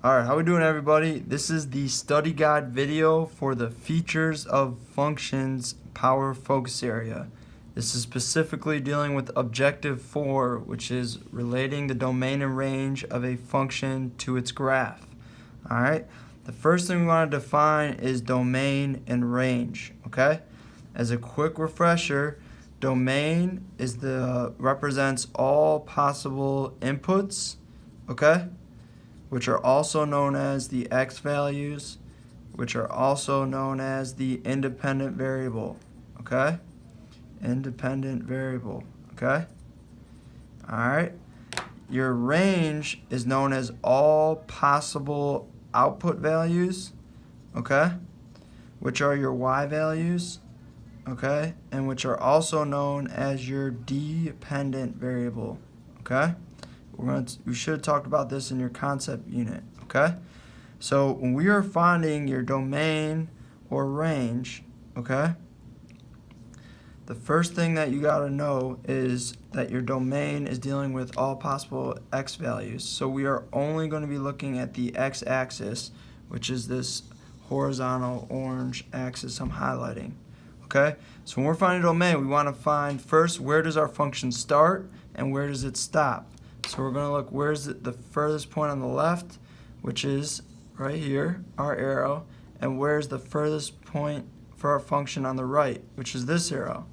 Alright, how we doing everybody? This is the study guide video for the features of functions power focus area. This is specifically dealing with objective 4, which is relating the domain and range of a function to its graph. Alright, the first thing we want to define is domain and range. Okay, as a quick refresher, domain is represents all possible inputs, okay, which are also known as the x values, which are also known as the independent variable, okay? Independent variable, okay? All right. Your range is known as all possible output values, okay? Which are your y values, okay? And which are also known as your dependent variable, okay? We should have talked about this in your concept unit, okay? So when we are finding your domain or range, okay, the first thing that you got to know is that your domain is dealing with all possible x values. So we are only going to be looking at the x-axis, which is this horizontal orange axis I'm highlighting, okay? So when we're finding domain, we want to find first, where does our function start and where does it stop? So we're going to look, where's the furthest point on the left, which is right here, our arrow, and where's the furthest point for our function on the right, which is this arrow.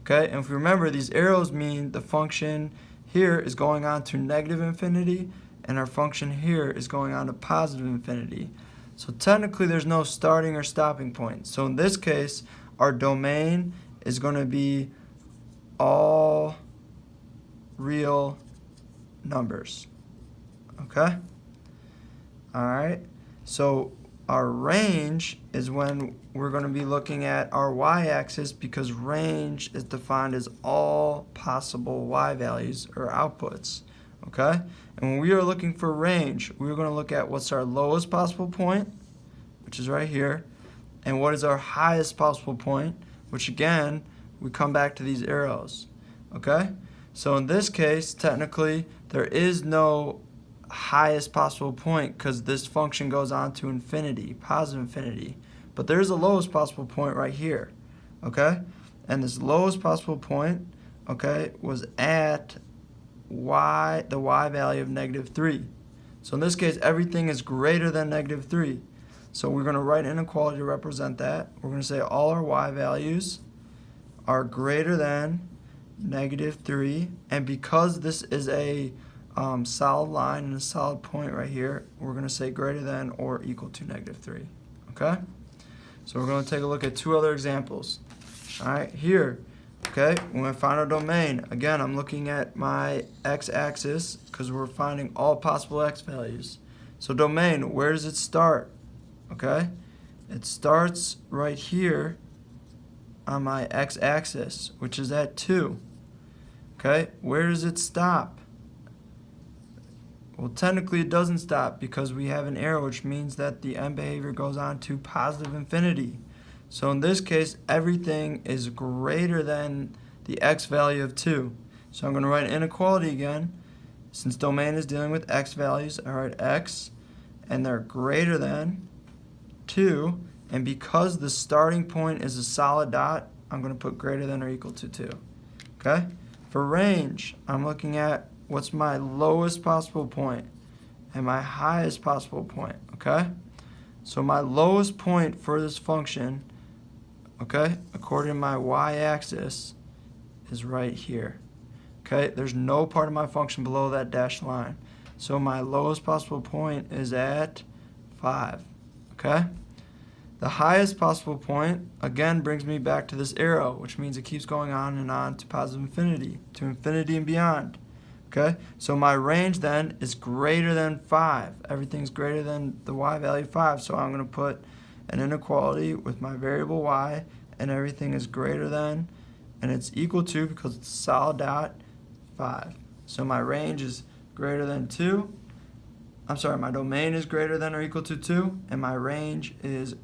Okay, and if you remember, these arrows mean the function here is going on to negative infinity, and our function here is going on to positive infinity. So technically there's no starting or stopping point. So in this case, our domain is going to be all real numbers, okay? All right, so our range is when we're going to be looking at our y-axis, because range is defined as all possible y values or outputs, okay? And when we are looking for range, we're going to look at what's our lowest possible point, which is right here, and what is our highest possible point, which again, we come back to these arrows, okay? So in this case, technically, there is no highest possible point because this function goes on to infinity, positive infinity. But there's a lowest possible point right here, okay? And this lowest possible point, okay, was at y, the y value of -3. So in this case, everything is greater than -3. So we're going to write inequality to represent that. We're going to say all our y values are greater than -3, and because this is a solid line and a solid point right here, we're going to say greater than or equal to -3, okay? So we're going to take a look at two other examples. All right, here, okay, when I find our domain, again, I'm looking at my x-axis because we're finding all possible x values. So domain, where does it start? Okay, it starts right here on my x-axis, which is at 2. Okay, where does it stop? Well, technically it doesn't stop because we have an arrow, which means that the end behavior goes on to positive infinity. So in this case, everything is greater than the x value of 2. So I'm going to write inequality again. Since domain is dealing with x values, I write x, and they're greater than 2. And because the starting point is a solid dot, I'm going to put greater than or equal to 2. Okay? For range, I'm looking at what's my lowest possible point and my highest possible point, okay? So my lowest point for this function, okay, according to my y-axis, is right here, okay? There's no part of my function below that dashed line. So my lowest possible point is at 5, okay? The highest possible point, again, brings me back to this arrow, which means it keeps going on and on to positive infinity, to infinity and beyond. Okay, so my range then is greater than 5. Everything's greater than the y value 5, so I'm going to put an inequality with my variable y, and everything is greater than, and it's equal to, because it's a solid dot, 5. So my range is greater than 2. I'm sorry, my domain is greater than or equal to 2, and my range is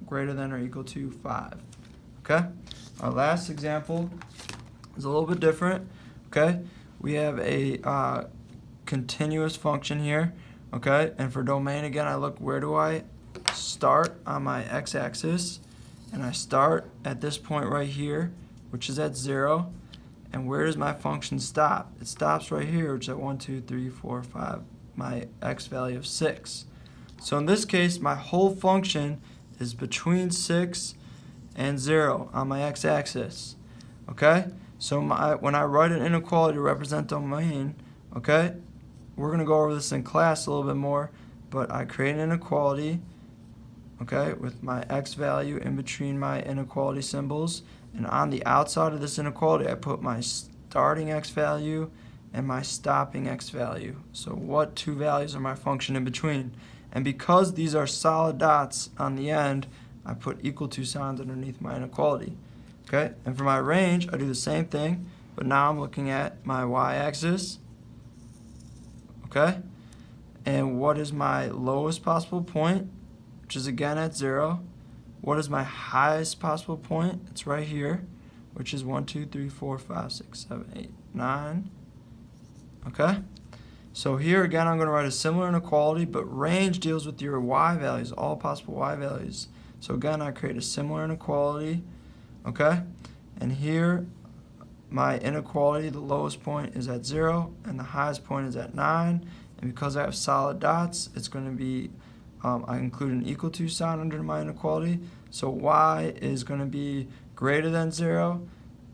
greater than or equal to 5. Okay? Our last example is a little bit different. Okay? We have a continuous function here Okay, and for domain again, I look, where do I start on my x-axis? And I start at this point right here, which is at 0. And where does my function stop? It stops right here, which is at 1, 2, 3, 4, 5, my x value of 6. So in this case, my whole function is between 6 and 0 on my x-axis. Okay? So when I write an inequality to represent domain, okay, we're going to go over this in class a little bit more, but I create an inequality, okay, with my x value in between my inequality symbols, and on the outside of this inequality I put my starting x value and my stopping x value. So what two values are my function in between? And because these are solid dots on the end, I put equal to signs underneath my inequality. Okay, and for my range I do the same thing, but now I'm looking at my y-axis. Okay, and what is my lowest possible point, which is again at 0. What is my highest possible point? It's right here, which is 1, 2, 3, 4, 5, 6, 7, 8, 9. Okay, so here again I'm going to write a similar inequality, but range deals with your y values, all possible y values. So again I create a similar inequality, okay, and here my inequality, the lowest point is at 0 and the highest point is at 9, and because I have solid dots, it's going to be, I include an equal to sign under my inequality, so y is going to be greater than 0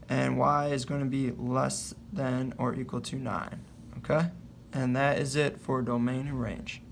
and y is going to be less than or equal to 9. Okay, and that is it for domain and range.